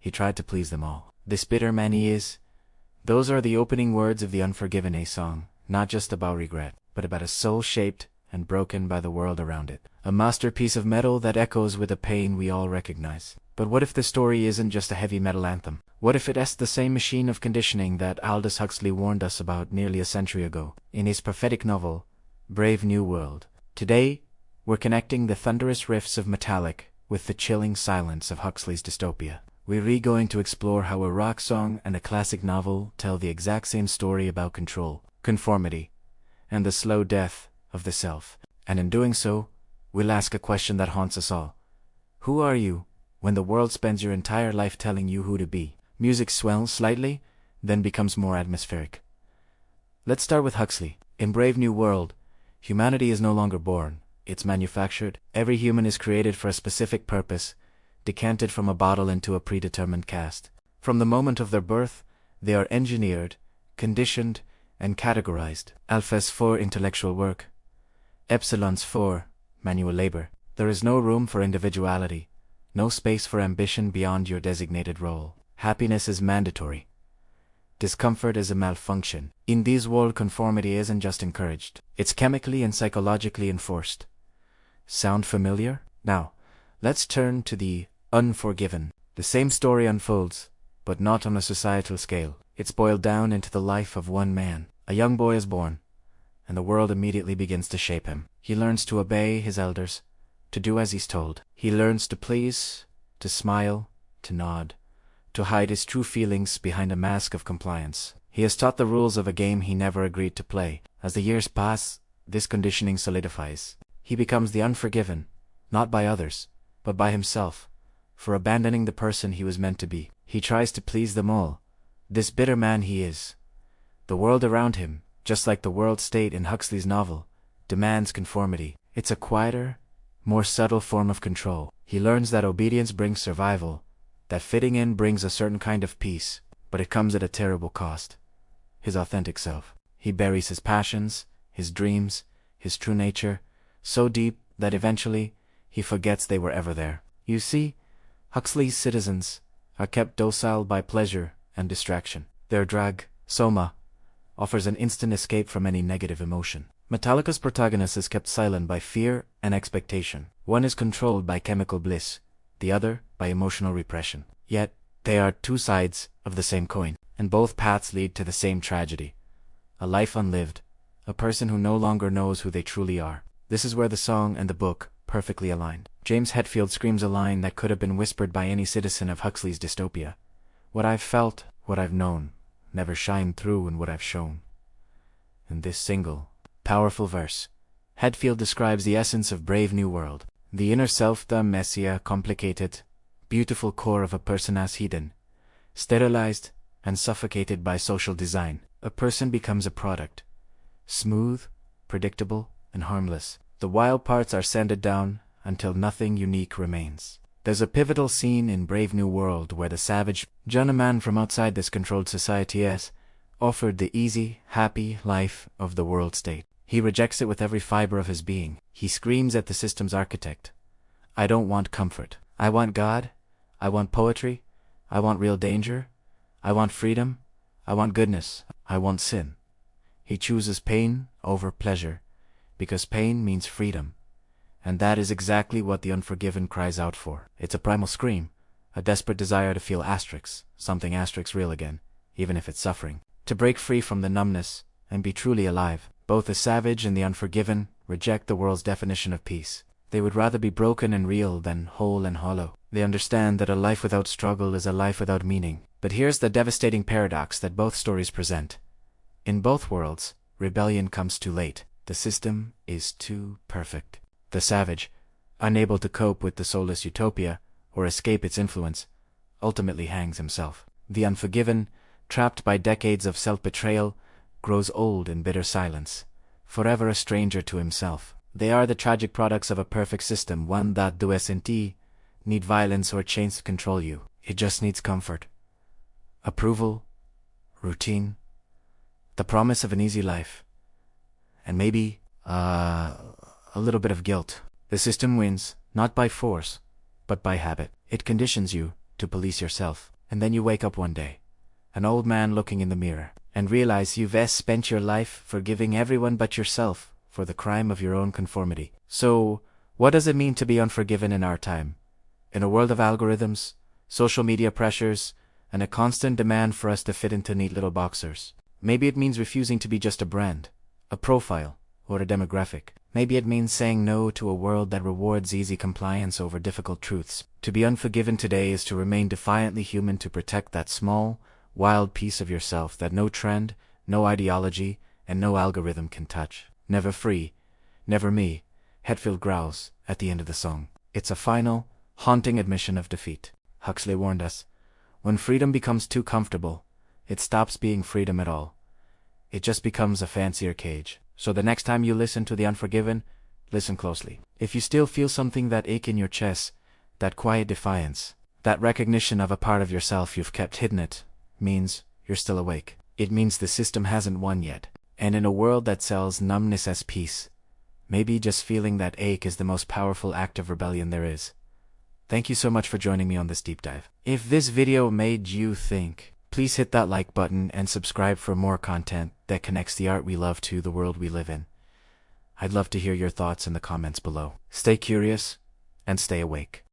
he tried to please them all. This bitter man he is. Those are the opening words of the Unforgiven, a song, not just about regret, but about a soul shaped and broken by the world around it. A masterpiece of metal that echoes with a pain we all recognize. But what if the story isn't just a heavy metal anthem? What if it is the same machine of conditioning that Aldous Huxley warned us about nearly a century ago, in his prophetic novel, Brave New World? Today, we're connecting the thunderous riffs of Metallica with the chilling silence of Huxley's dystopia. We're going to explore how a rock song and a classic novel tell the exact same story about control, conformity, and the slow death of the self. And in doing so, we'll ask a question that haunts us all. Who are you when the world spends your entire life telling you who to be? Music swells slightly, then becomes more atmospheric. Let's start with Huxley. In Brave New World, humanity is no longer born, it's manufactured. Every human is created for a specific purpose, decanted from a bottle into a predetermined cast. From the moment of their birth, they are engineered, conditioned, and categorized. Alpha's for intellectual work, Epsilon's for manual labor. There is no room for individuality, no space for ambition beyond your designated role. Happiness is mandatory. Discomfort is a malfunction. In this world, conformity isn't just encouraged, it's chemically and psychologically enforced. Sound familiar? Now, let's turn to the Unforgiven. The same story unfolds, but not on a societal scale. It's boiled down into the life of one man. A young boy is born, and the world immediately begins to shape him. He learns to obey his elders, to do as he's told. He learns to please, to smile, to nod, to hide his true feelings behind a mask of compliance. He is taught the rules of a game he never agreed to play. As the years pass, this conditioning solidifies. He becomes the unforgiven, not by others, but by himself, for abandoning the person he was meant to be. He tries to please them all. This bitter man he is. The world around him, just like the world state in Huxley's novel, demands conformity. It's a quieter, more subtle form of control. He learns that obedience brings survival, that fitting in brings a certain kind of peace, but it comes at a terrible cost. His authentic self. He buries his passions, his dreams, his true nature, so deep that eventually he forgets they were ever there. You see, Huxley's citizens are kept docile by pleasure and distraction. Their drug, soma, offers an instant escape from any negative emotion. Metallica's protagonist is kept silent by fear and expectation. One is controlled by chemical bliss, the other by emotional repression. Yet, they are two sides of the same coin, and both paths lead to the same tragedy. A life unlived, a person who no longer knows who they truly are. This is where the song and the book perfectly aligned. James Hetfield screams a line that could have been whispered by any citizen of Huxley's dystopia. What I've felt, what I've known, never shined through in what I've shown. In this single, powerful verse, Hetfield describes the essence of Brave New World. The inner self, the messiah, complicated, beautiful core of a person as hidden, sterilized and suffocated by social design. A person becomes a product, smooth, predictable, and harmless. The wild parts are sanded down until nothing unique remains. There's a pivotal scene in Brave New World where the savage John, a man from outside this controlled society, is offered the easy, happy life of the world state. He rejects it with every fiber of his being. He screams at the system's architect, I don't want comfort. I want God. I want poetry. I want real danger. I want freedom. I want goodness. I want sin. He chooses pain over pleasure, because pain means freedom. And that is exactly what the Unforgiven cries out for. It's a primal scream, a desperate desire to feel something real again, even if it's suffering. To break free from the numbness and be truly alive. Both the savage and the Unforgiven reject the world's definition of peace. They would rather be broken and real than whole and hollow. They understand that a life without struggle is a life without meaning. But here's the devastating paradox that both stories present. In both worlds, rebellion comes too late. The system is too perfect. The savage, unable to cope with the soulless utopia or escape its influence, ultimately hangs himself. The Unforgiven, trapped by decades of self-betrayal, grows old in bitter silence, forever a stranger to himself. They are the tragic products of a perfect system, one that doesn't need violence or chains to control you. It just needs comfort, approval, routine, the promise of an easy life, and maybe a little bit of guilt. The system wins, not by force, but by habit. It conditions you to police yourself. And then you wake up one day, an old man looking in the mirror, and realize you've spent your life forgiving everyone but yourself for the crime of your own conformity. So, what does it mean to be unforgiven in our time? In a world of algorithms, social media pressures, and a constant demand for us to fit into neat little boxers. Maybe it means refusing to be just a brand, a profile, or a demographic. Maybe it means saying no to a world that rewards easy compliance over difficult truths. To be unforgiven today is to remain defiantly human, to protect that small, wild piece of yourself that no trend, no ideology, and no algorithm can touch. Never free, never me, Hetfield growls at the end of the song. It's a final, haunting admission of defeat. Huxley warned us, when freedom becomes too comfortable, it stops being freedom at all. It just becomes a fancier cage. So the next time you listen to The Unforgiven, listen closely. If you still feel something, that ache in your chest, that quiet defiance, that recognition of a part of yourself you've kept hidden, it means you're still awake. It means the system hasn't won yet. And in a world that sells numbness as peace, maybe just feeling that ache is the most powerful act of rebellion there is. Thank you so much for joining me on this deep dive. If this video made you think, please hit that like button and subscribe for more content that connects the art we love to the world we live in. I'd love to hear your thoughts in the comments below. Stay curious and stay awake.